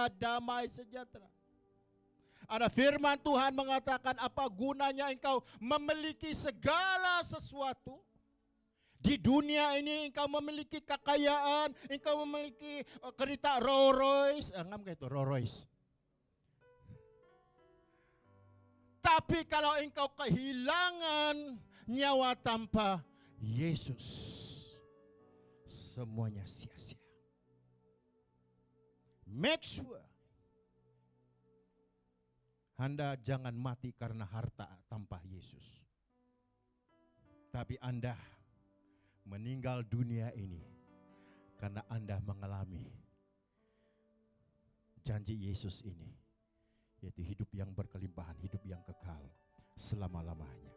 bahagia, damai, sejahtera. Ada firman Tuhan mengatakan, apa gunanya engkau memiliki segala sesuatu? Di dunia ini engkau memiliki kekayaan, engkau memiliki kereta Rolls Royce, enggak itu Rolls Royce. Tapi kalau engkau kehilangan nyawa tanpa Yesus, semuanya sia-sia. Make sure Anda jangan mati karena harta tanpa Yesus. Tapi Anda meninggal dunia ini karena Anda mengalami janji Yesus ini, yaitu hidup yang berkelimpahan, hidup yang kekal selama-lamanya.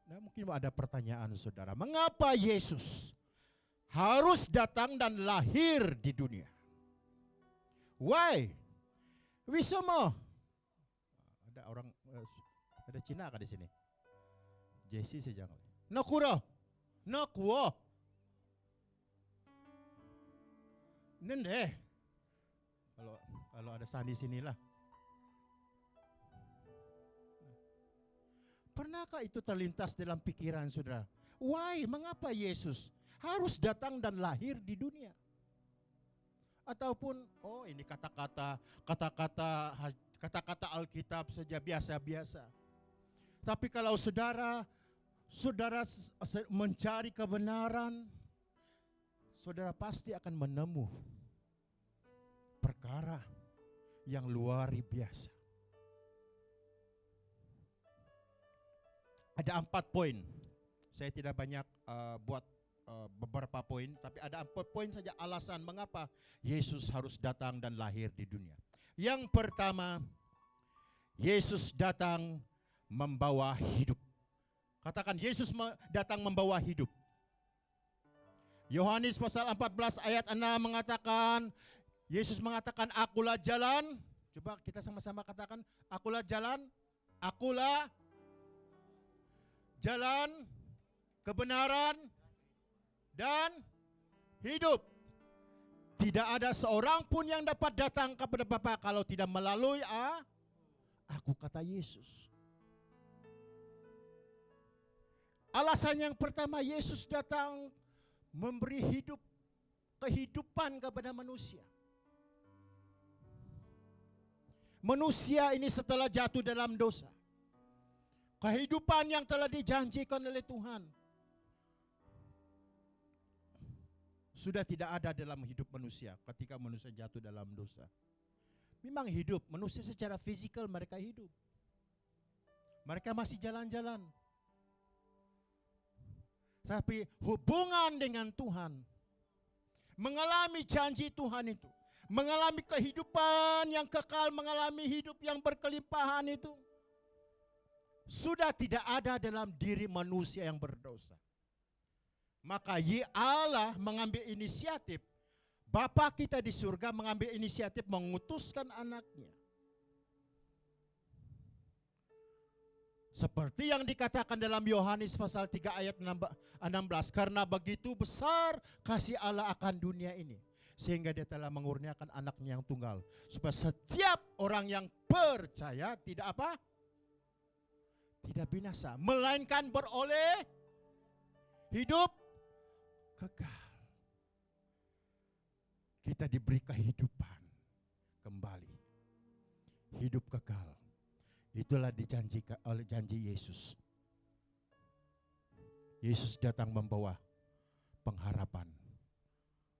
Nah, mungkin ada pertanyaan saudara, mengapa Yesus harus datang dan lahir di dunia? Why? Wisama. Ada orang, ada Cina kah di sini? Jesse saja. Nakura, nakwa. Nende. Kalau ada Sandi sinilah. Pernahkah itu terlintas dalam pikiran saudara? Why? Mengapa Yesus harus datang dan lahir di dunia? Ataupun, oh ini kata-kata Alkitab saja biasa-biasa. Tapi kalau saudara mencari kebenaran, saudara pasti akan menemu perkara yang luar biasa. Ada 4 poin. Saya tidak banyak buat beberapa poin, tapi ada 4 poin saja alasan mengapa Yesus harus datang dan lahir di dunia. Yang pertama, Yesus datang membawa hidup. Katakan, Yesus datang membawa hidup. Yohanes pasal 14 ayat 6 mengatakan, Yesus mengatakan, akulah jalan. Coba kita sama-sama katakan, akulah jalan, akulah jalan, kebenaran, dan hidup. Tidak ada seorang pun yang dapat datang kepada Bapa kalau tidak melalui aku, kata Yesus. Alasan yang pertama, Yesus datang memberi hidup, kehidupan kepada manusia. Manusia ini setelah jatuh dalam dosa, kehidupan yang telah dijanjikan oleh Tuhan sudah tidak ada dalam hidup manusia ketika manusia jatuh dalam dosa. Memang hidup, manusia secara fisikal mereka hidup. Mereka masih jalan-jalan. Tapi hubungan dengan Tuhan, mengalami janji Tuhan itu, mengalami kehidupan yang kekal, mengalami hidup yang berkelimpahan itu, sudah tidak ada dalam diri manusia yang berdosa. Maka Allah mengambil inisiatif, Bapa kita di surga mengambil inisiatif mengutuskan anaknya. Seperti yang dikatakan dalam Yohanes pasal 3 ayat 16, karena begitu besar kasih Allah akan dunia ini, sehingga dia telah mengurniakan anaknya yang tunggal, supaya setiap orang yang percaya tidak apa? Tidak binasa, melainkan beroleh hidup kekal. Kita diberi kehidupan kembali, hidup kekal. Itulah dijanjikan oleh janji Yesus. Yesus datang membawa pengharapan,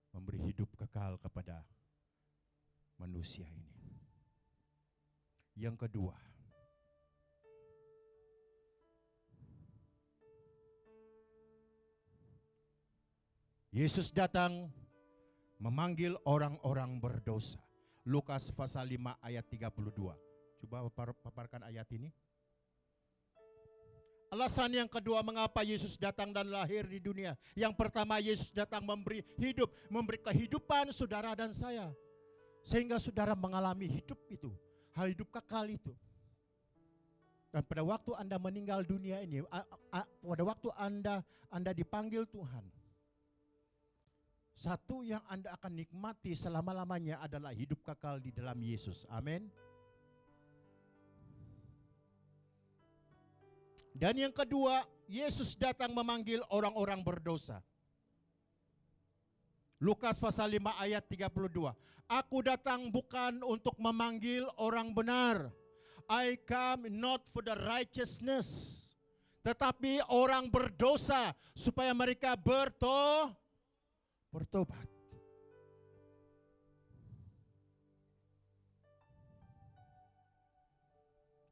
memberi hidup kekal kepada manusia ini. Yang kedua, Yesus datang memanggil orang-orang berdosa. Lukas pasal 5 ayat 32. Coba paparkan ayat ini. Alasan yang kedua mengapa Yesus datang dan lahir di dunia. Yang pertama, Yesus datang memberi hidup, memberi kehidupan saudara dan saya. Sehingga saudara mengalami hidup itu, hal hidup kekal itu. Dan pada waktu Anda meninggal dunia ini, pada waktu Anda dipanggil Tuhan, Satu yang Anda akan nikmati selama-lamanya adalah hidup kekal di dalam Yesus. Amin. Dan yang kedua, Yesus datang memanggil orang-orang berdosa. Lukas pasal 5 ayat 32. Aku datang bukan untuk memanggil orang benar. I come not for the righteousness. Tetapi orang berdosa supaya mereka bertobat.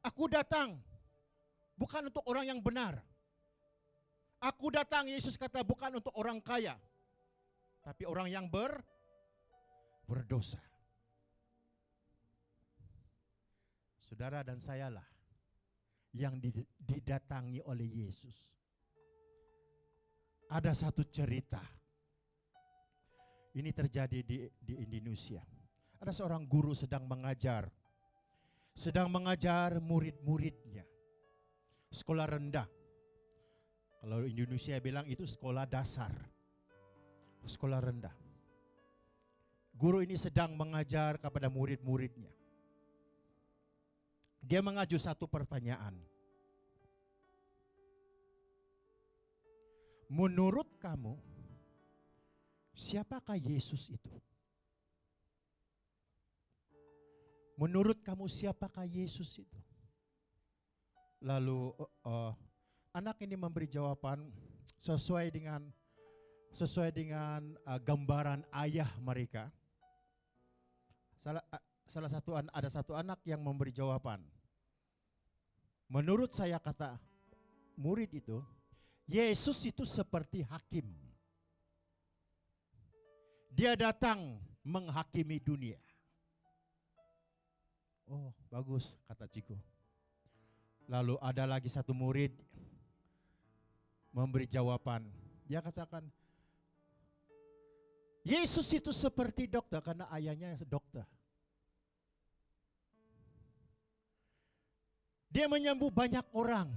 Aku datang bukan untuk orang yang benar. Aku datang, Yesus kata, bukan untuk orang kaya, tapi orang yang berdosa. Saudara dan sayalah yang didatangi oleh Yesus. Ada satu cerita. Ini terjadi di Indonesia. Ada seorang guru sedang mengajar murid-muridnya. Sekolah rendah. Kalau Indonesia bilang itu sekolah dasar. Sekolah rendah. Guru ini sedang mengajar kepada murid-muridnya. Dia mengaju satu pertanyaan. Menurut kamu, siapakah Yesus itu? Menurut kamu siapakah Yesus itu? Lalu anak ini memberi jawaban sesuai dengan gambaran ayah mereka. Ada satu anak yang memberi jawaban. Menurut saya, kata murid itu, Yesus itu seperti hakim. Dia datang menghakimi dunia. Oh, bagus, kata Ciko. Lalu ada lagi satu murid memberi jawaban. Dia katakan, Yesus itu seperti dokter karena ayahnya dokter. Dia menyembuh banyak orang.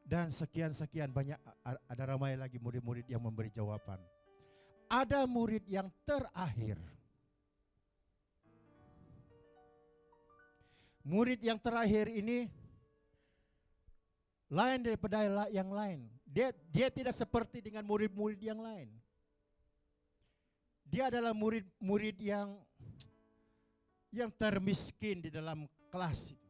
Dan sekian-sekian banyak, ada ramai lagi murid-murid yang memberi jawaban. Ada murid yang terakhir. Murid yang terakhir ini lain daripada yang lain. Dia tidak seperti dengan murid-murid yang lain. Dia adalah murid-murid yang termiskin di dalam kelas itu.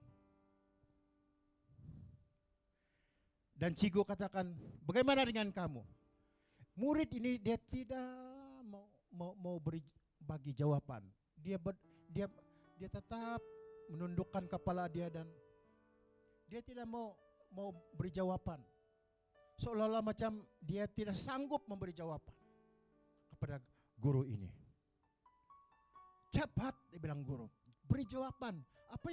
Dan Cigo katakan, bagaimana dengan kamu? Murid ini dia tidak mau bagi jawaban. Dia tetap menundukkan kepala dia dan dia tidak mau beri jawaban. Seolah-olah macam dia tidak sanggup memberi jawaban kepada guru ini. Cepat, dia bilang guru, beri jawaban. Apa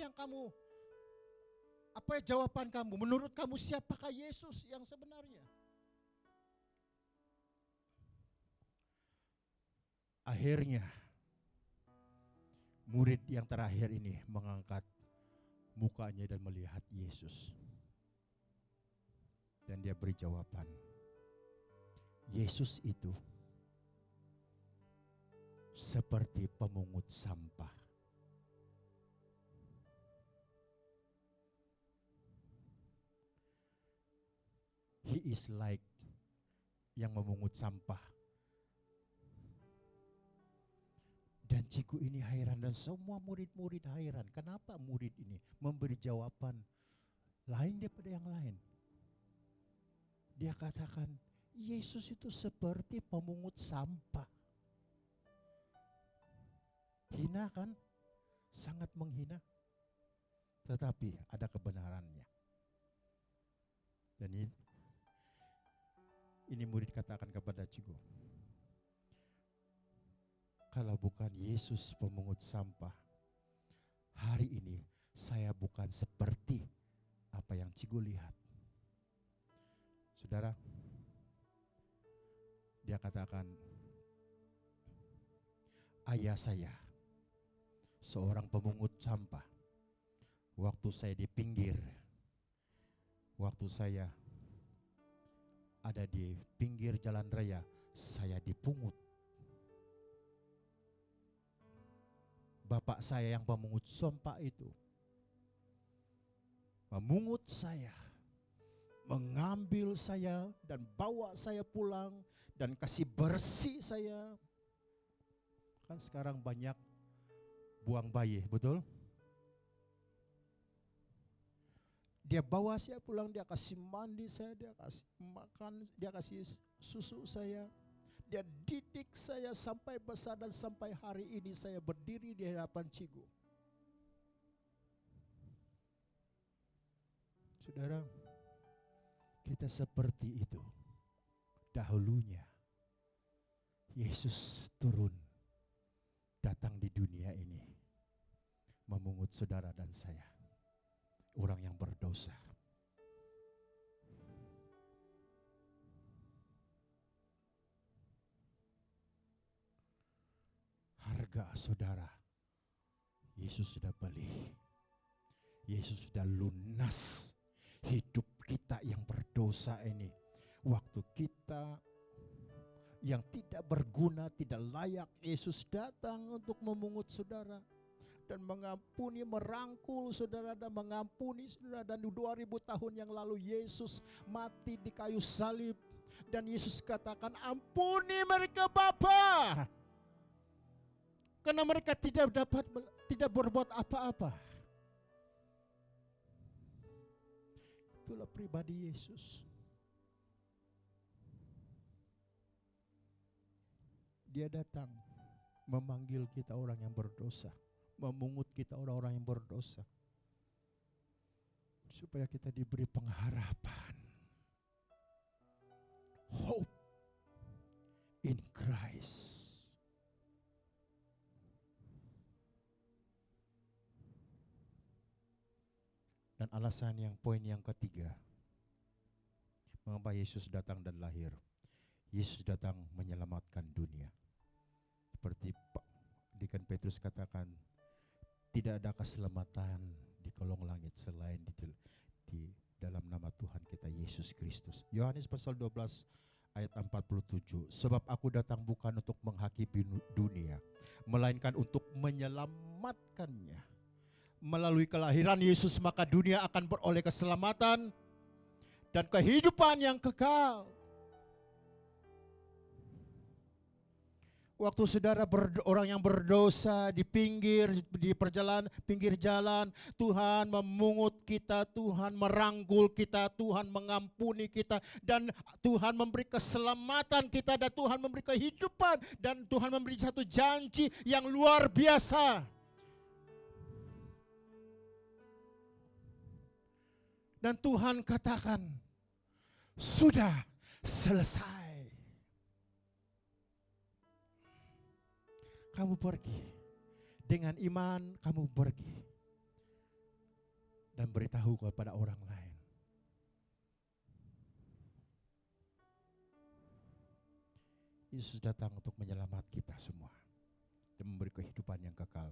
jawaban kamu? Menurut kamu siapakah Yesus yang sebenarnya? Akhirnya murid yang terakhir ini mengangkat mukanya dan melihat Yesus. Dan dia beri jawaban. Yesus itu seperti pemungut sampah. He is like yang memungut sampah. Dan Ciku ini heran dan semua murid-murid heran. Kenapa murid ini memberi jawaban lain daripada yang lain? Dia katakan, Yesus itu seperti pemungut sampah. Hina kan? Sangat menghina. Tetapi ada kebenarannya. Dan ini murid katakan kepada Cigo, kalau bukan Yesus pemungut sampah, hari ini saya bukan seperti apa yang Cigo lihat. Saudara, dia katakan, ayah saya seorang pemungut sampah. Waktu saya di pinggir, waktu saya ada di pinggir jalan raya, saya dipungut. Bapak saya yang pemungut sampah itu memungut saya, mengambil saya dan bawa saya pulang dan kasih bersih saya. Kan sekarang banyak buang bayi, betul? Dia bawa saya pulang, dia kasih mandi saya, dia kasih makan, dia kasih susu saya. Dia didik saya sampai besar dan sampai hari ini saya berdiri di hadapan Cigu. Saudara, kita seperti itu. Dahulunya Yesus turun, datang di dunia ini, memungut saudara dan saya, orang yang berdosa. Harga saudara, Yesus sudah beli. Yesus sudah lunas hidup kita yang berdosa ini. Waktu kita yang tidak berguna, tidak layak, Yesus datang untuk memungut saudara dan mengampuni, merangkul saudara dan mengampuni saudara. Dan 2000 tahun yang lalu Yesus mati di kayu salib dan Yesus katakan, ampuni mereka Bapa, karena mereka tidak berbuat apa-apa. Itulah pribadi Yesus. Dia datang memanggil kita orang yang berdosa, memungut kita orang-orang yang berdosa, supaya kita diberi pengharapan, hope in Christ. Dan alasan yang poin yang ketiga, mengapa Yesus datang dan lahir. Yesus datang menyelamatkan dunia. Seperti Dekan Petrus katakan, tidak ada keselamatan di kolong langit selain di dalam nama Tuhan kita Yesus Kristus. Yohanes pasal 12 ayat 47. Sebab aku datang bukan untuk menghakimi dunia, melainkan untuk menyelamatkannya. Melalui kelahiran Yesus maka dunia akan beroleh keselamatan dan kehidupan yang kekal. Waktu saudara orang yang berdosa di pinggir jalan, Tuhan memungut kita, Tuhan merangkul kita, Tuhan mengampuni kita, dan Tuhan memberi keselamatan kita, dan Tuhan memberi kehidupan, dan Tuhan memberi satu janji yang luar biasa. Dan Tuhan katakan, sudah selesai. Kamu pergi. Dengan iman kamu pergi. Dan beritahu kepada orang lain. Yesus datang untuk menyelamatkan kita semua. Dan memberi kehidupan yang kekal.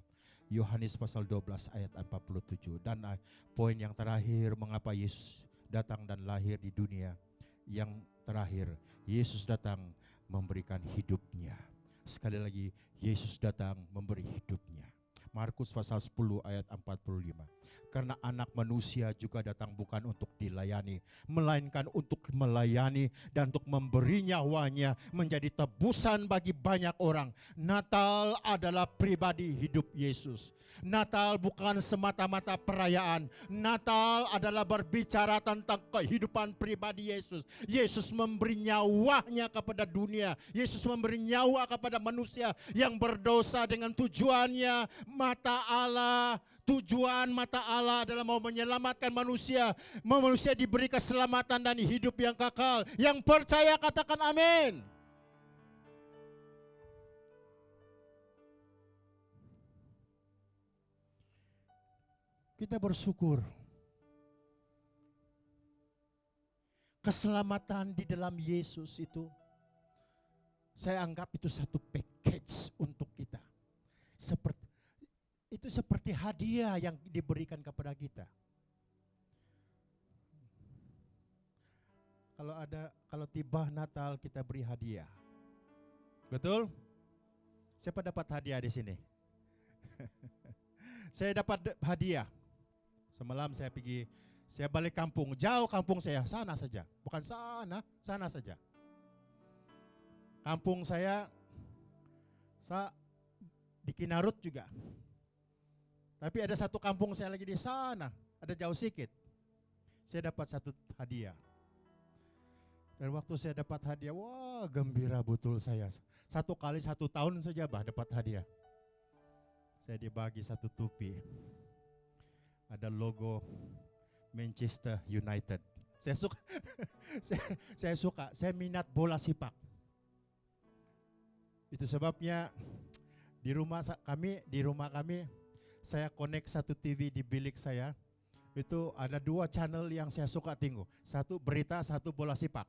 Yohanes pasal 12 ayat 47. Dan poin yang terakhir, mengapa Yesus datang dan lahir di dunia. Yang terakhir, Yesus datang memberikan hidupnya. Sekali lagi, Yesus datang memberi hidupnya. Markus pasal 10 ayat 45. Karena anak manusia juga datang bukan untuk dilayani, melainkan untuk melayani dan untuk memberi nyawanya menjadi tebusan bagi banyak orang. Natal adalah pribadi hidup Yesus. Natal bukan semata-mata perayaan. Natal adalah berbicara tentang kehidupan pribadi Yesus. Yesus memberi nyawanya kepada dunia. Yesus memberi nyawa kepada manusia yang berdosa dengan tujuannya mata Allah. Tujuan mata Allah adalah mau menyelamatkan manusia. Mau manusia diberi keselamatan dan hidup yang kekal. Yang percaya katakan amin. Kita bersyukur. Keselamatan di dalam Yesus itu, saya anggap itu satu package untuk kita. Seperti hadiah yang diberikan kepada kita. kalau tiba Natal kita beri hadiah. Betul? Siapa dapat hadiah di sini? Saya dapat hadiah. Semalam saya balik kampung, jauh kampung saya, sana saja. Bukan sana saja. Kampung saya di Kinarut juga. Tapi ada satu kampung saya lagi di sana, ada jauh sedikit. Saya dapat satu hadiah. Dan waktu saya dapat hadiah, wah gembira betul saya. 1 kali 1 tahun saja dapat hadiah. Saya dibagi satu topi. Ada logo Manchester United. Saya suka, saya minat bola sepak. Itu sebabnya di rumah kami saya connect satu TV di bilik saya. Itu ada 2 channel yang saya suka tengok. Satu berita, satu bola sepak.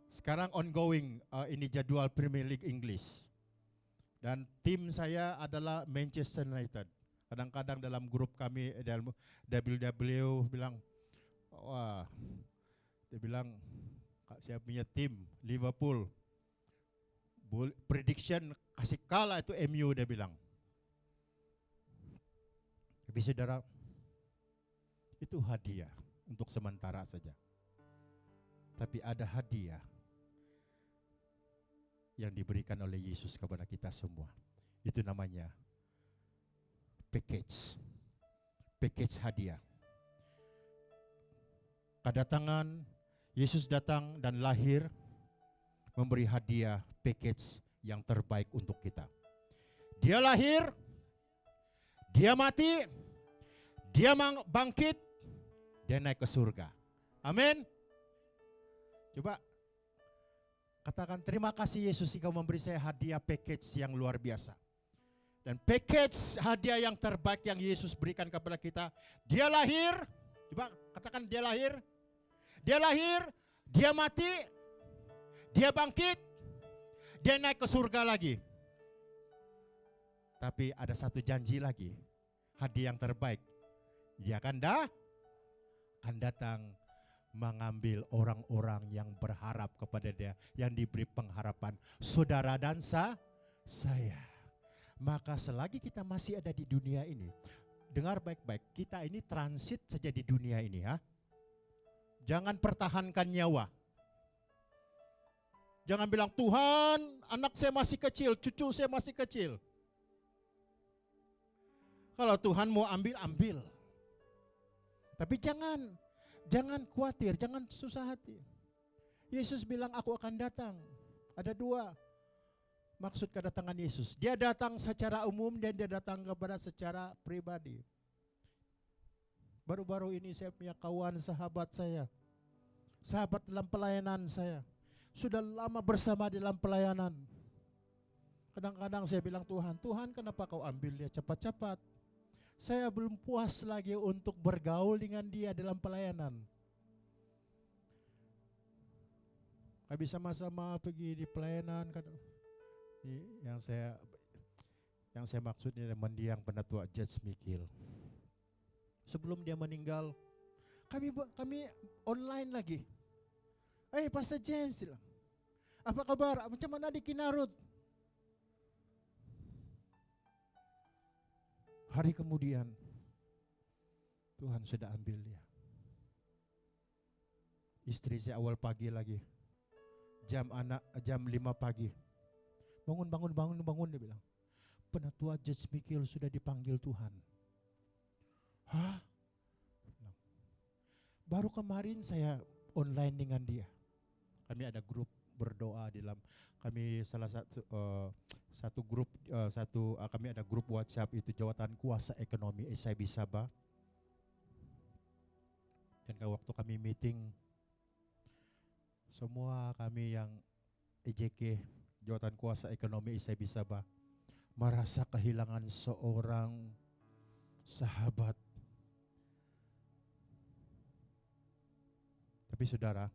Sekarang ongoing ini jadwal Premier League English. Dan tim saya adalah Manchester United. Kadang-kadang dalam grup kami dalam WW bilang, wah, dia bilang saya punya tim Liverpool. Prediction kasih kalah itu MU, dia bilang. Tapi saudara, itu hadiah untuk sementara saja. Tapi ada hadiah yang diberikan oleh Yesus kepada kita semua. Itu namanya package hadiah. Kedatangan Yesus datang dan lahir memberi hadiah package yang terbaik untuk kita. Dia lahir, dia mati, dia bangkit, dia naik ke surga. Amin. Coba katakan, terima kasih Yesus, Engkau memberi saya hadiah package yang luar biasa. Dan package hadiah yang terbaik yang Yesus berikan kepada kita. Dia lahir, coba katakan dia lahir, dia mati, dia bangkit, dia naik ke surga lagi. Tapi ada satu janji lagi, hadiah yang terbaik. Dia akan datang mengambil orang-orang yang berharap kepada dia, yang diberi pengharapan, saudara dan saya. Maka selagi kita masih ada di dunia ini, dengar baik-baik, kita ini transit saja di dunia ini, ya. Jangan pertahankan nyawa. Jangan bilang, Tuhan, anak saya masih kecil, cucu saya masih kecil. Kalau Tuhan mau ambil. Tapi jangan khawatir, jangan susah hati. Yesus bilang, aku akan datang. Ada 2 maksud kedatangan Yesus. Dia datang secara umum dan dia datang kepada secara pribadi. Baru-baru ini saya punya kawan, sahabat saya. Sahabat dalam pelayanan saya. Sudah lama bersama dalam pelayanan. Kadang-kadang saya bilang, Tuhan kenapa kau ambil dia cepat-cepat? Saya belum puas lagi untuk bergaul dengan dia dalam pelayanan. Kami sama-sama pergi di pelayanan. Yang saya maksud ini mendiang penatua Judge Mikil. Sebelum dia meninggal, kami online lagi. Pastor James bilang, apa kabar? Macam mana di Kinarut? Hari kemudian Tuhan sudah ambil dia. Istri saya awal pagi lagi, jam 5 pagi. Bangun, dia bilang. Penatua Judge Mikil sudah dipanggil Tuhan. Hah? Baru kemarin saya online dengan dia. Kami ada grup berdoa dalam kami salah satu grup kami ada grup WhatsApp, itu Jawatan Kuasa Ekonomi SIB Sabah. Dan waktu kami meeting, semua kami yang EJK Jawatan Kuasa Ekonomi SIB Sabah merasa kehilangan seorang sahabat. Tapi saudara,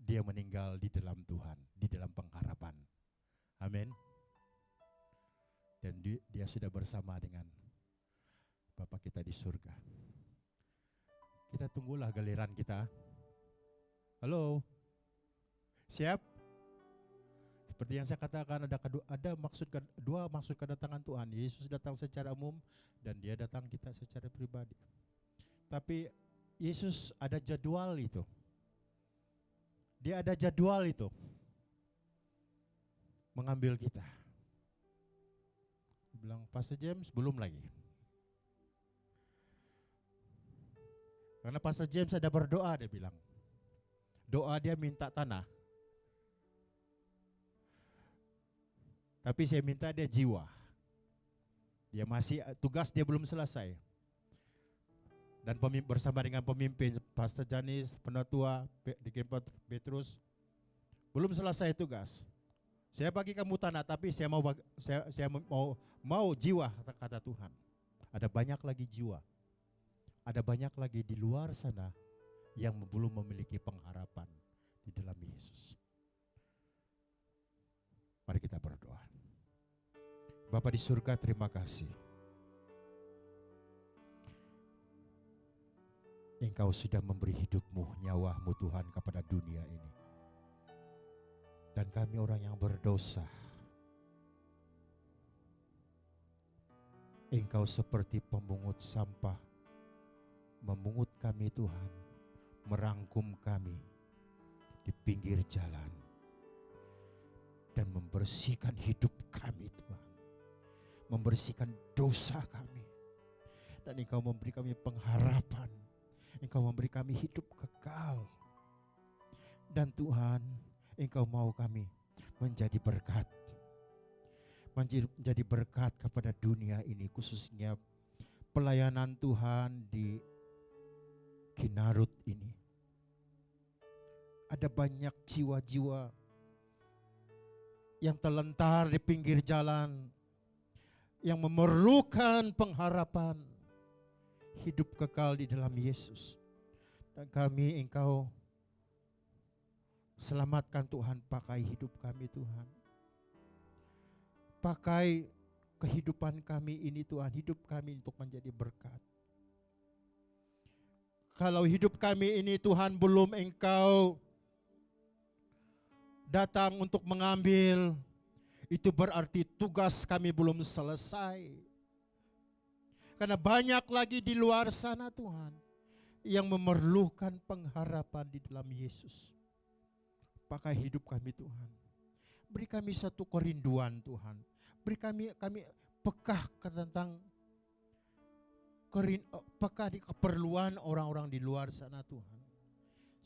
dia meninggal di dalam Tuhan, di dalam pengharapan. Amin. Dan dia sudah bersama dengan Bapa kita di surga. Kita tunggulah giliran kita. Halo? Siap? Seperti yang saya katakan, dua maksud kedatangan Tuhan. Yesus datang secara umum dan dia datang kita secara pribadi. Tapi Yesus ada jadwal itu. Dia ada jadwal itu. Mengambil kita. Dia bilang, Pastor James belum lagi. Karena Pastor James ada berdoa, dia bilang. Doa dia minta tanah. Tapi saya minta dia jiwa. Dia masih, tugas dia belum selesai. Dan bersama dengan pemimpin, Pastor Janis, penatua, Deacon Petrus, belum selesai tugas. Saya bagi kamu tanah, tapi saya mau jiwa, kata Tuhan. Ada banyak lagi jiwa. Ada banyak lagi di luar sana yang belum memiliki pengharapan di dalam Yesus. Mari kita berdoa. Bapa di surga, terima kasih. Engkau sudah memberi hidupmu, nyawamu Tuhan kepada dunia ini. Dan kami orang yang berdosa. Engkau seperti pemungut sampah. Memungut kami Tuhan. Merangkum kami di pinggir jalan. Dan membersihkan hidup kami Tuhan. Membersihkan dosa kami. Dan Engkau memberi kami pengharapan. Engkau memberi kami hidup kekal. Dan Tuhan, Engkau mau kami menjadi berkat. Menjadi berkat kepada dunia ini, khususnya pelayanan Tuhan di Kinarut ini. Ada banyak jiwa-jiwa yang terlentar di pinggir jalan, yang memerlukan pengharapan hidup kekal di dalam Yesus. Dan kami, Engkau selamatkan Tuhan, pakai hidup kami Tuhan. Pakai kehidupan kami ini Tuhan, hidup kami untuk menjadi berkat. Kalau hidup kami ini Tuhan belum Engkau datang untuk mengambil, itu berarti tugas kami belum selesai. Karena banyak lagi di luar sana Tuhan yang memerlukan pengharapan di dalam Yesus. Pakai hidup kami Tuhan. Beri kami satu kerinduan Tuhan. Beri kami peka tentang peka di keperluan orang-orang di luar sana Tuhan.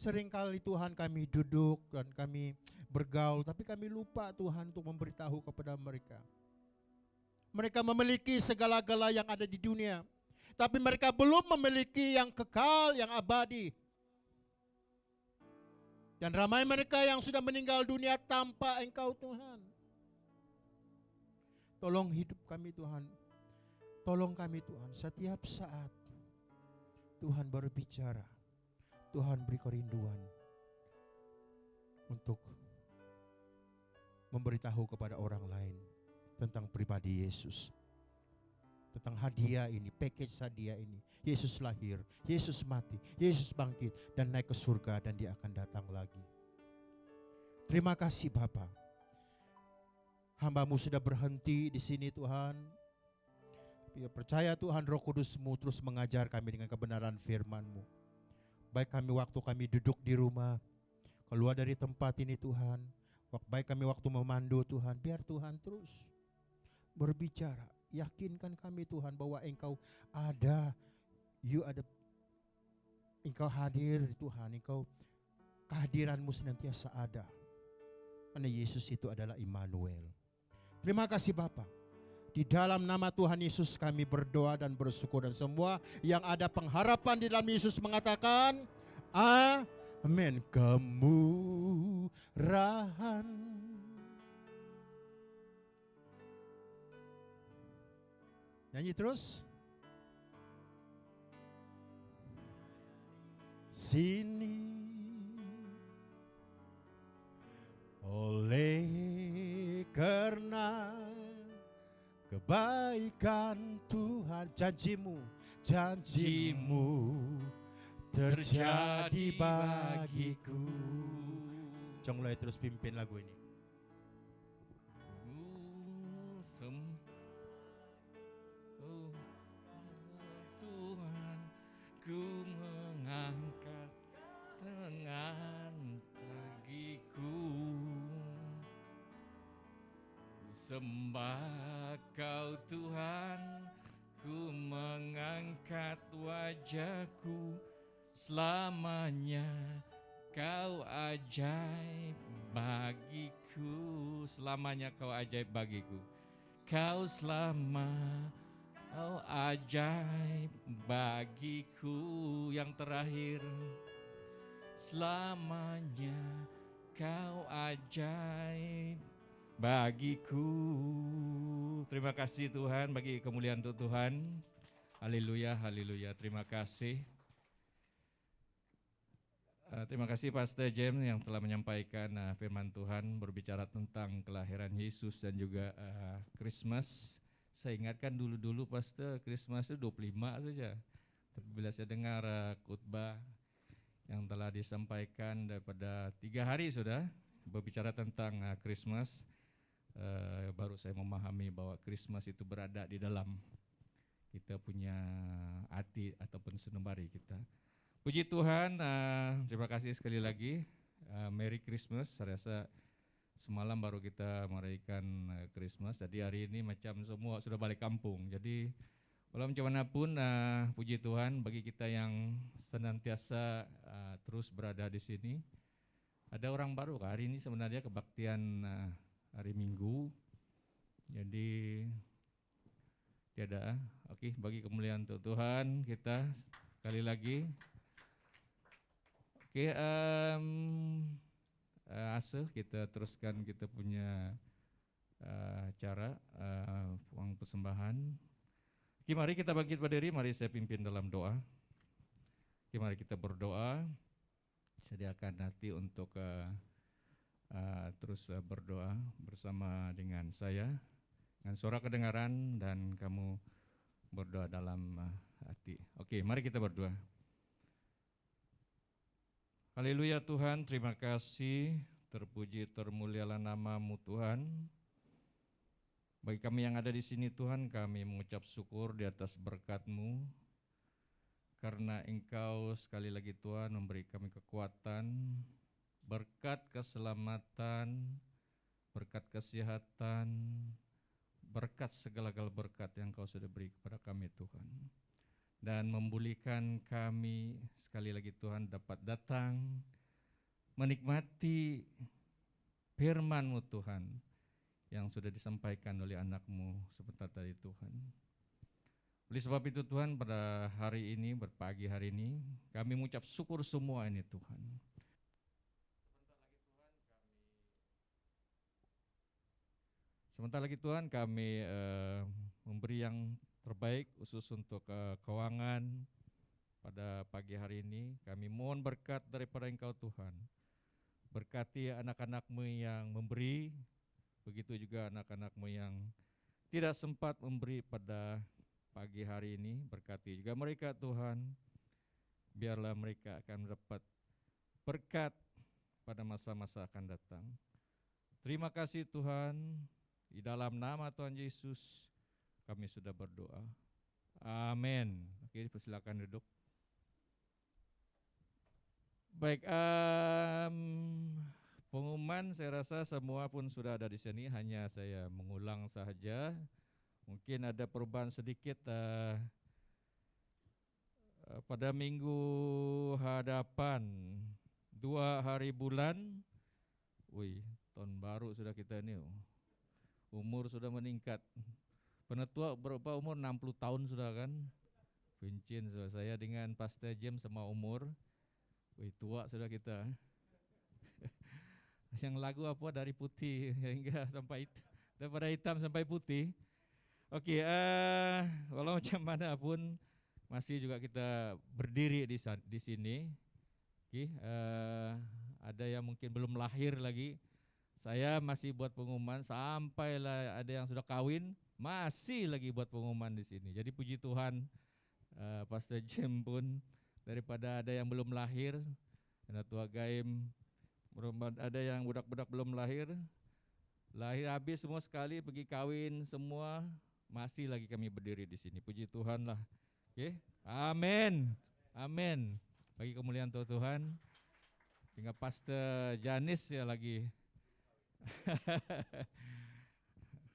Seringkali Tuhan kami duduk dan kami bergaul, tapi kami lupa Tuhan untuk memberitahu kepada mereka. Mereka memiliki segala-gala yang ada di dunia, tapi mereka belum memiliki yang kekal, yang abadi. Dan ramai mereka yang sudah meninggal dunia tanpa Engkau Tuhan. Tolong hidup kami Tuhan. Tolong kami Tuhan, setiap saat Tuhan berbicara, Tuhan beri kerinduan untuk memberitahu kepada orang lain tentang pribadi Yesus. Tentang hadiah ini, package hadiah ini. Yesus lahir, Yesus mati, Yesus bangkit dan naik ke surga dan dia akan datang lagi. Terima kasih Bapa. Hamba-Mu sudah berhenti di sini Tuhan. Ya, percaya Tuhan Roh Kudus-Mu terus mengajar kami dengan kebenaran firman-Mu. Baik waktu kami duduk di rumah, keluar dari tempat ini Tuhan. Baik kami waktu memandu Tuhan, biar Tuhan terus berbicara. Yakinkan kami Tuhan bahwa Engkau ada, Engkau hadir Tuhan, Engkau kehadiran-Mu senantiasa ada. Karena Yesus itu adalah Immanuel. Terima kasih Bapa. Di dalam nama Tuhan Yesus kami berdoa dan bersyukur, dan semua yang ada pengharapan di dalam Yesus mengatakan amin. Kemurahan. Nyanyi terus. Sini oleh karena kebaikan Tuhan, janji-Mu terjadi bagiku. Cong mulai terus pimpin lagu ini. Tuhan, ku mengangkat tangan bagiku, sembah Kau Tuhan, ku mengangkat wajahku, selamanya Kau ajaib bagiku, selamanya Kau ajaib bagiku, Kau Kau ajaib bagiku. Yang terakhir, selamanya Kau ajaib bagiku. Terima kasih Tuhan bagi kemuliaan untuk Tuhan. Haleluya, haleluya. Terima kasih. Terima kasih Pastor James yang telah menyampaikan firman Tuhan, berbicara tentang kelahiran Yesus dan juga Christmas. Saya ingatkan dulu Pastor, Christmas itu 25 saja. Tapi bila saya dengar khotbah yang telah disampaikan daripada 3 hari sudah berbicara tentang Christmas, baru saya memahami bahwa Christmas itu berada di dalam kita punya hati ataupun sanubari kita. Puji Tuhan, terima kasih sekali lagi. Merry Christmas. Saya rasa semalam baru kita merayakan Christmas, jadi hari ini macam semua sudah balik kampung. Jadi walau macam mana pun, puji Tuhan bagi kita yang senantiasa terus berada di sini. Ada orang baru hari ini sebenarnya kebaktian hari Minggu. Jadi tiada. Oke, bagi kemuliaan untuk Tuhan kita sekali lagi. Oke, Ase, kita teruskan kita punya cara uang persembahan. Oke, mari kita bangkit berdiri, mari saya pimpin dalam doa. Oke, mari kita berdoa. Sediakan hati untuk terus berdoa bersama dengan saya, dengan suara kedengaran dan kamu berdoa dalam hati. Oke, mari kita berdoa. Haleluya Tuhan, terima kasih, terpuji termulialah nama-Mu Tuhan. Bagi kami yang ada di sini Tuhan, kami mengucap syukur di atas berkat-Mu, karena Engkau sekali lagi Tuhan memberi kami kekuatan, berkat keselamatan, berkat kesehatan, berkat segala-gala berkat yang Kau sudah beri kepada kami Tuhan. Dan membolehkan kami sekali lagi Tuhan dapat datang menikmati firman-Mu Tuhan yang sudah disampaikan oleh anak-Mu sebentar tadi Tuhan. Oleh sebab itu Tuhan, pada hari ini, berpagi hari ini, kami mengucap syukur semua ini Tuhan. Sebentar lagi Tuhan kami memberi yang terbaik khusus untuk keuangan pada pagi hari ini. Kami mohon berkat daripada Engkau Tuhan. Berkati anak-anak-Mu yang memberi, begitu juga anak-anak-Mu yang tidak sempat memberi pada pagi hari ini. Berkati juga mereka Tuhan, biarlah mereka akan mendapat berkat pada masa-masa akan datang. Terima kasih Tuhan, di dalam nama Tuhan Yesus kami sudah berdoa. Amin. Oke, persilakan duduk. Baik, pengumuman saya rasa semua pun sudah ada di sini, hanya saya mengulang saja. Mungkin ada perubahan sedikit pada minggu hadapan 2 hari bulan. Wih, tahun baru sudah kita ini. Umur sudah meningkat. Penetua berapa umur? 60 tahun sudah kan? Pincin saya dengan Pastor James sama umur. Wih, tua sudah kita. Yang lagu apa dari putih hingga sampai daripada hitam sampai putih. Oke, walau macam mana pun masih juga kita berdiri di sini. Oke, ada yang mungkin belum lahir lagi. Saya masih buat pengumuman sampailah ada yang sudah kawin, masih lagi buat pengumuman di sini. Jadi puji Tuhan, Pastor James pun daripada ada yang belum lahir, ada tua gaim, ada yang budak-budak belum lahir, lahir habis semua sekali, pergi kawin semua, masih lagi kami berdiri di sini. Puji Tuhan lah. Oke, amin, amin. Bagi kemuliaan Tuhan. Tinggal Pastor Janis ya lagi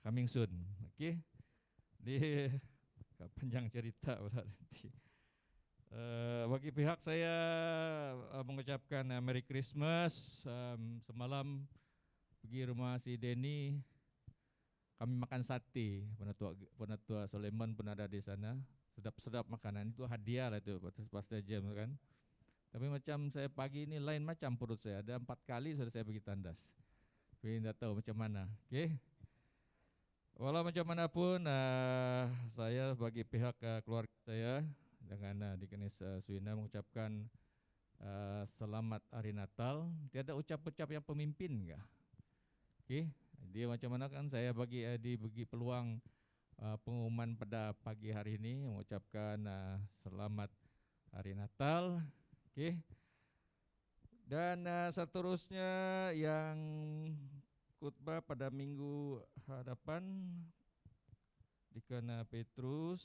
coming soon. Oke, di panjang cerita berarti. Bagi pihak saya mengucapkan Merry Christmas. Semalam pergi rumah si Denny, kami makan sate. Penatua Soleman pun ada di sana. Sedap-sedap makanan itu, hadiah lah itu Pastor James kan. Tapi macam saya pagi ini lain macam perut saya. Ada 4 kali sudah saya pergi tandas. Tapi tidak tahu macam mana. Oke. Walau macam mana pun, saya bagi pihak keluarga saya dengan Dikenis Suina mengucapkan selamat hari Natal. Tiada ucap-ucap yang pemimpin enggak? Oke. Dia macam mana kan saya dibagi peluang pengumuman pada pagi hari ini mengucapkan selamat hari Natal. Oke. Dan seterusnya yang khotbah pada minggu hadapan Dekan Petrus,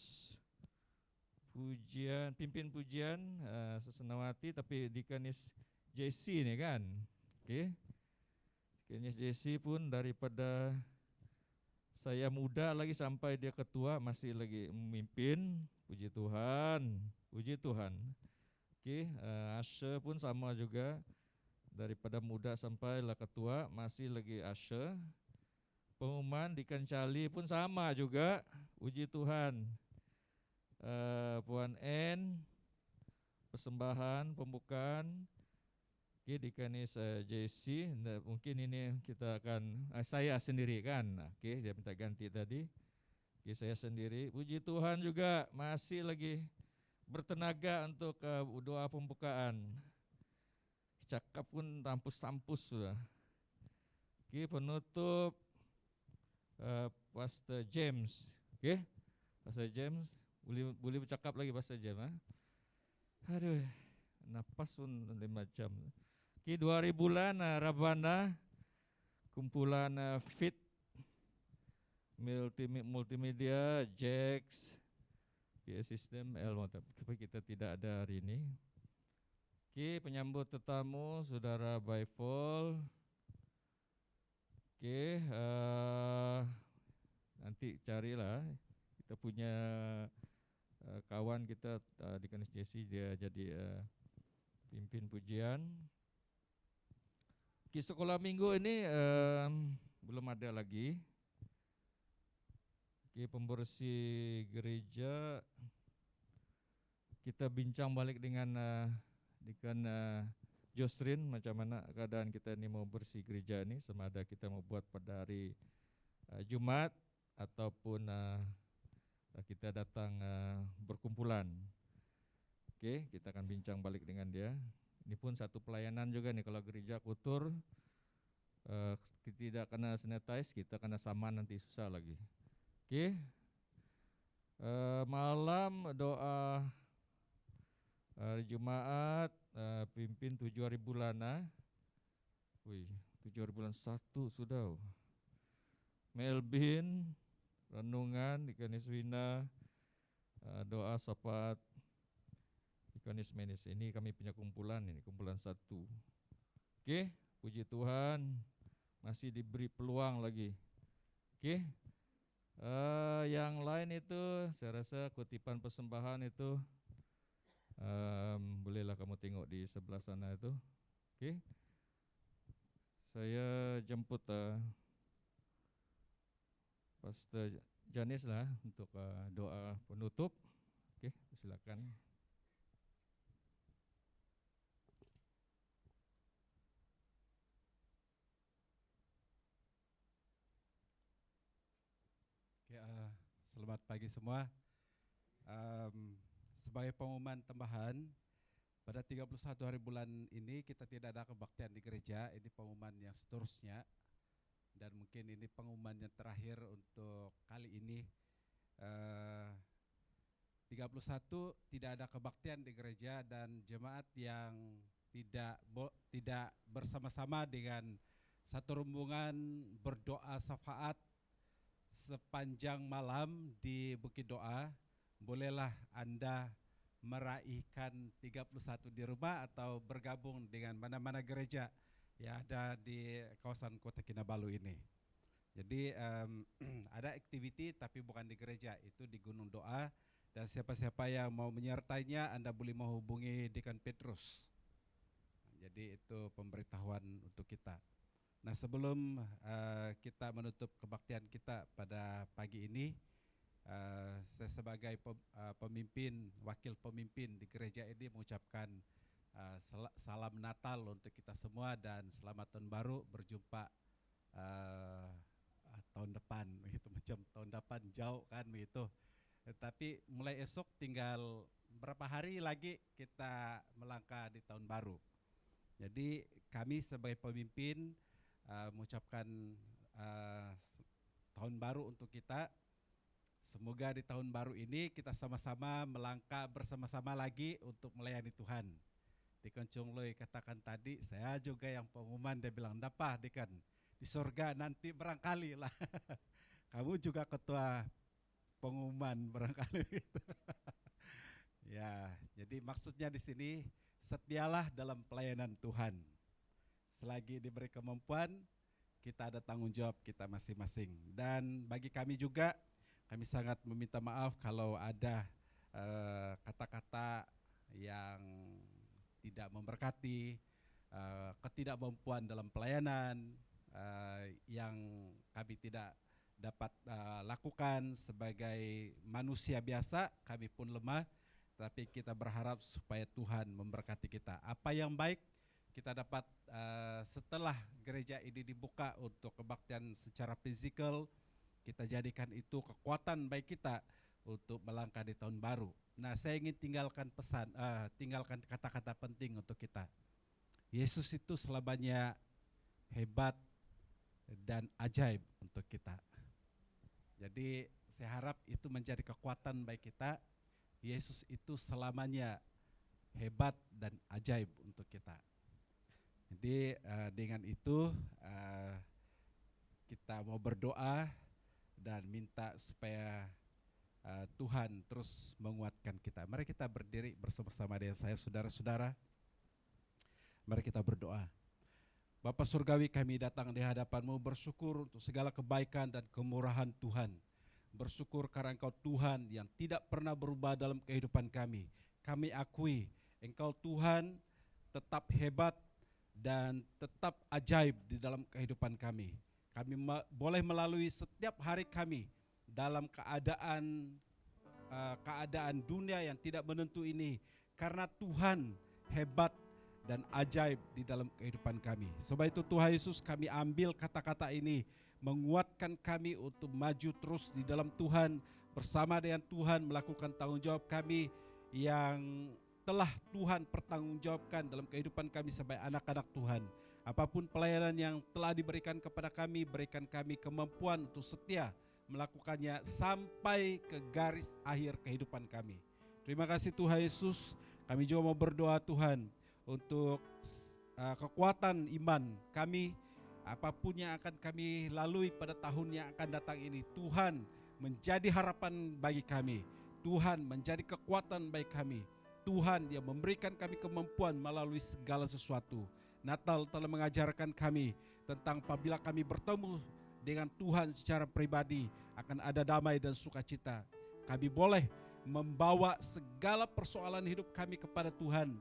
pujian, pimpin pujian Sesenawati, tapi Dikanis JC nih kan. Oke. Dikanis JC pun daripada saya muda lagi sampai dia ketua masih lagi memimpin. Puji Tuhan, puji Tuhan. Oke, Asya pun sama juga, daripada muda sampai lah ketua masih lagi Asya. Pengumuman di Kencali pun sama juga, puji Tuhan. Puan N, persembahan pembukaan. Oke, di Kanis JC, mungkin ini kita akan saya sendiri kan. Oke, saya minta ganti tadi. Oke, saya sendiri. Puji Tuhan juga masih lagi bertenaga untuk doa pembukaan. Cakap pun tampus-tampus sudah. Oke, penutup Pastor James. Oke, Pastor James, boleh bercakap lagi Pastor James. Aduh, napas pun 5 jam. Oke, 2000 bulan Rabana, kumpulan Fit, multimedia, Jax, sistem tapi kita tidak ada hari ini. Oke, penyambut tetamu Saudara Baifol. Oke, nanti carilah, kita punya kawan kita di Kanis JC, dia jadi pimpin pujian. Oke, sekolah minggu ini belum ada lagi. Oke, pembersih gereja, kita bincang balik dengan Josrin macam mana keadaan kita ini mau bersih gereja ini, sama ada kita mau buat pada hari Jumat ataupun kita datang berkumpulan. Oke, kita akan bincang balik dengan dia. Ini pun satu pelayanan juga nih, kalau gereja kotor, tidak kena sanitize, kita kena saman nanti susah lagi. Oke, malam doa hari Jumat, pimpin 7 hari bulan. Wih, 7 hari bulan 1 sudah. Melvin, renungan di Kanis Wina, doa sapat di Kanis Menis. Ini kami punya kumpulan, ini kumpulan 1. Oke, puji Tuhan, masih diberi peluang lagi. Oke, yang lain itu saya rasa kutipan persembahan itu bolehlah kamu tengok di sebelah sana itu. Oke, saya jemput Pastor Janis lah untuk doa penutup. Oke, silakan. Oke, selamat pagi semua. Sebagai pengumuman tambahan, pada 31 hari bulan ini kita tidak ada kebaktian di gereja. Ini pengumuman yang seterusnya, dan mungkin ini pengumuman yang terakhir untuk kali ini. 31 tidak ada kebaktian di gereja dan jemaat yang tidak bersama-sama dengan satu rombongan berdoa syafaat sepanjang malam di Bukit Doa, bolehlah Anda meraihkan 31 di rumah atau bergabung dengan mana-mana gereja yang ada di kawasan Kota Kinabalu ini. Jadi ada activity tapi bukan di gereja, itu di Gunung Doa. Dan siapa-siapa yang mau menyertainya, Anda boleh menghubungi Dekan Petrus. Jadi itu pemberitahuan untuk kita. Nah, sebelum kita menutup kebaktian kita pada pagi ini, saya sebagai pemimpin, wakil pemimpin di gereja ini mengucapkan salam Natal untuk kita semua dan selamat tahun baru, berjumpa tahun depan, gitu, macam tahun depan jauh kan begitu. Tapi mulai esok tinggal berapa hari lagi kita melangkah di tahun baru. Jadi kami sebagai pemimpin mengucapkan tahun baru untuk kita. Semoga di tahun baru ini kita sama-sama melangkah bersama-sama lagi untuk melayani Tuhan. Dekan Chong Loi katakan tadi, saya juga yang pengumuman, dia bilang, "Dapa Dekan, di surga nanti barangkali lah." Kamu juga ketua pengumuman barangkali gitu. Ya, jadi maksudnya di sini setialah dalam pelayanan Tuhan. Selagi diberi kemampuan, kita ada tanggung jawab kita masing-masing. Dan bagi kami juga, kami sangat meminta maaf kalau ada kata-kata yang tidak memberkati, ketidakmampuan dalam pelayanan yang kami tidak dapat lakukan sebagai manusia biasa. Kami pun lemah, tapi kita berharap supaya Tuhan memberkati kita. Apa yang baik kita dapat setelah gereja ini dibuka untuk kebaktian secara fisikal, kita jadikan itu kekuatan baik kita untuk melangkah di tahun baru. Nah, saya ingin tinggalkan kata-kata penting untuk kita. Yesus itu selamanya hebat dan ajaib untuk kita. Jadi saya harap itu menjadi kekuatan baik kita. Yesus itu selamanya hebat dan ajaib untuk kita. Jadi dengan itu kita mau berdoa dan minta supaya Tuhan terus menguatkan kita. Mari kita berdiri bersama-sama dengan saya, saudara-saudara. Mari kita berdoa. Bapa Surgawi, kami datang di hadapan-Mu bersyukur untuk segala kebaikan dan kemurahan Tuhan. Bersyukur karena Engkau Tuhan yang tidak pernah berubah dalam kehidupan kami. Kami akui Engkau Tuhan tetap hebat dan tetap ajaib di dalam kehidupan kami. Kami boleh melalui setiap hari kami dalam keadaan dunia yang tidak menentu ini, karena Tuhan hebat dan ajaib di dalam kehidupan kami. Sebab itu Tuhan Yesus, kami ambil kata-kata ini menguatkan kami untuk maju terus di dalam Tuhan, bersama dengan Tuhan melakukan tanggung jawab kami yang telah Tuhan pertanggungjawabkan dalam kehidupan kami sebagai anak-anak Tuhan. Apapun pelayanan yang telah diberikan kepada kami, berikan kami kemampuan untuk setia melakukannya sampai ke garis akhir kehidupan kami. Terima kasih Tuhan Yesus. Kami juga mau berdoa Tuhan untuk kekuatan iman kami, apapun yang akan kami lalui pada tahun yang akan datang ini. Tuhan menjadi harapan bagi kami, Tuhan menjadi kekuatan bagi kami, Tuhan yang memberikan kami kemampuan melalui segala sesuatu. Natal telah mengajarkan kami tentang apabila kami bertemu dengan Tuhan secara pribadi akan ada damai dan sukacita. Kami boleh membawa segala persoalan hidup kami kepada Tuhan,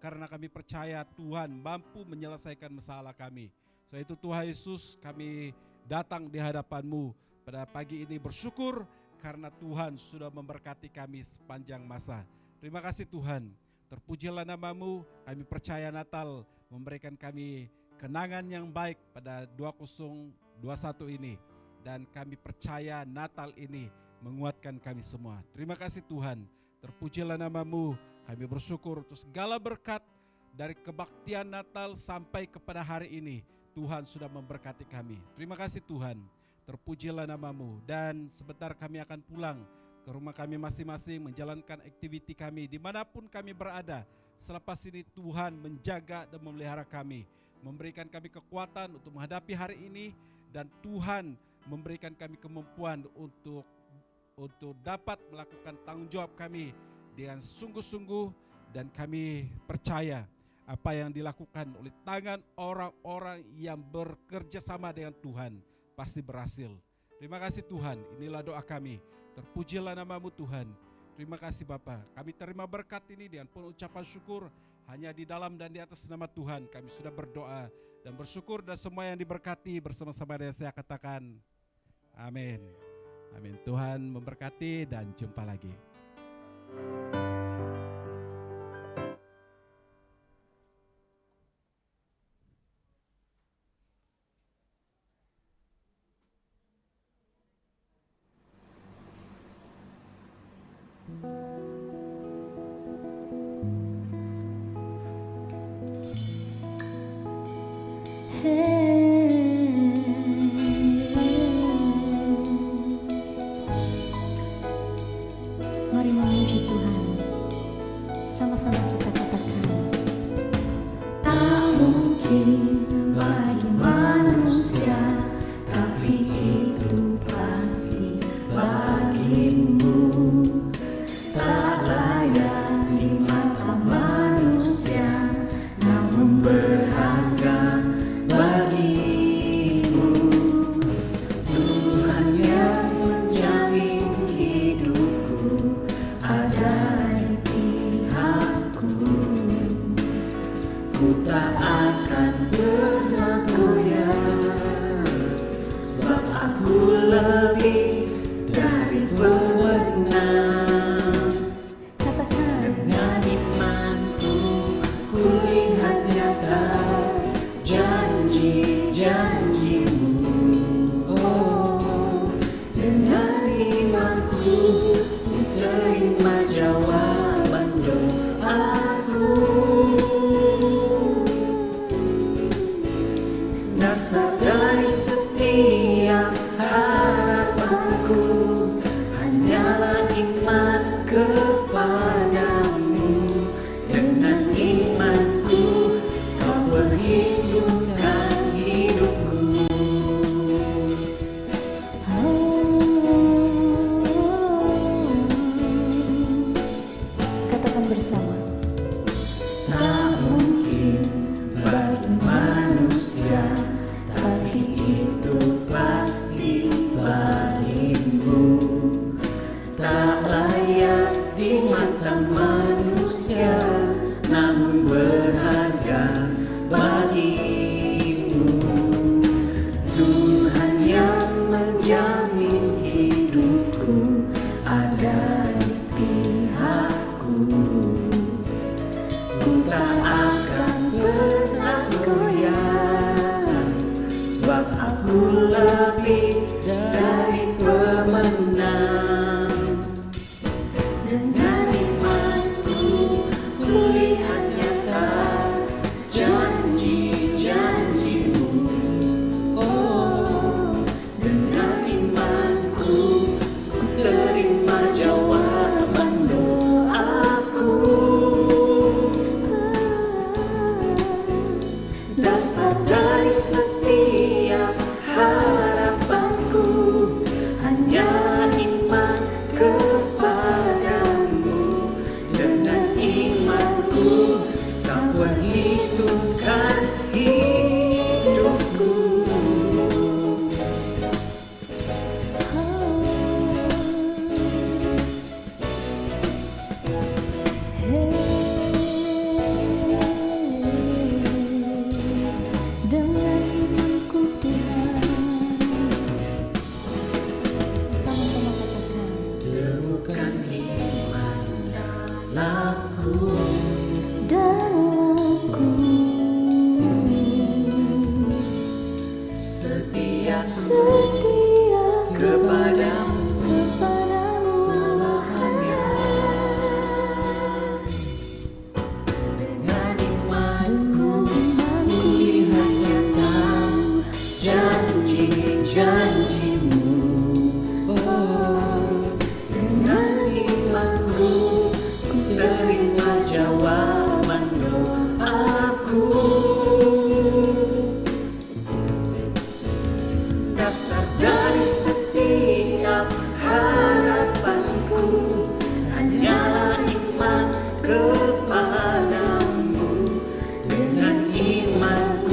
karena kami percaya Tuhan mampu menyelesaikan masalah kami. Sebab itu Tuhan Yesus, kami datang di hadapan-Mu pada pagi ini bersyukur karena Tuhan sudah memberkati kami sepanjang masa. Terima kasih Tuhan, terpujilah nama-Mu. Kami percaya Natal memberikan kami kenangan yang baik pada 2021 ini, dan kami percaya Natal ini menguatkan kami semua. Terima kasih Tuhan, terpujilah nama-Mu. Kami bersyukur untuk segala berkat dari kebaktian Natal sampai kepada hari ini. Tuhan sudah memberkati kami. Terima kasih Tuhan, terpujilah nama-Mu. Dan sebentar kami akan pulang ke ke rumah kami masing-masing, menjalankan aktiviti kami dimanapun kami berada. Selepas ini Tuhan menjaga dan memelihara kami, memberikan kami kekuatan untuk menghadapi hari ini, dan Tuhan memberikan kami kemampuan untuk dapat melakukan tanggung jawab kami dengan sungguh-sungguh, dan kami percaya apa yang dilakukan oleh tangan orang-orang yang bekerja sama dengan Tuhan pasti berhasil. Terima kasih Tuhan, inilah doa kami. Terpujilah namamu Tuhan. Terima kasih Bapa. Kami terima berkat ini dengan penuh ucapan syukur. Hanya di dalam dan di atas nama Tuhan kami sudah berdoa dan bersyukur, dan semua yang diberkati bersama-sama dengan saya katakan amin. Amin. Tuhan memberkati dan jumpa lagi. Mari memuji Tuhan. Sama-sama kita katakan. Tak mungkin bagi manusia, tapi itu pasti bagimu. Tak layak di mata manusia, namun berharga bagimu. Tuhan yang menjamin hidupku ada di pihakku. Ku tak akan pernah goyah, sebab aku lebih dari pemenang. Katakan. Dengan imanku ku lihat nyata janji-janjimu. Oh, dengan imanku ku terima jawaban doaku. Dasar dari setiap harapanku hanyalah iman kepadamu. Dengan imanku kau perhitungkan hidupku. Katakan bersama. Tak mungkin bagi manusia, tapi itu pasti bagimu. Tak layak di mata manusia, namun berharga bagimu. Tuhan yang menjamin hidupku ada di pihakku. Ku tak akan pernah goyah, sebab aku lebih dari pemenang. Dengan imanku ku lihat nyata janji-janjimu. Oh, dengan imanku ku terima jawaban doaku. Dasar dari setiap harapanku hanya iman kepadamu. Dengan imanku kau perhitungkan hidupku.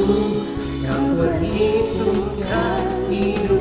Kau perhitungkan hidup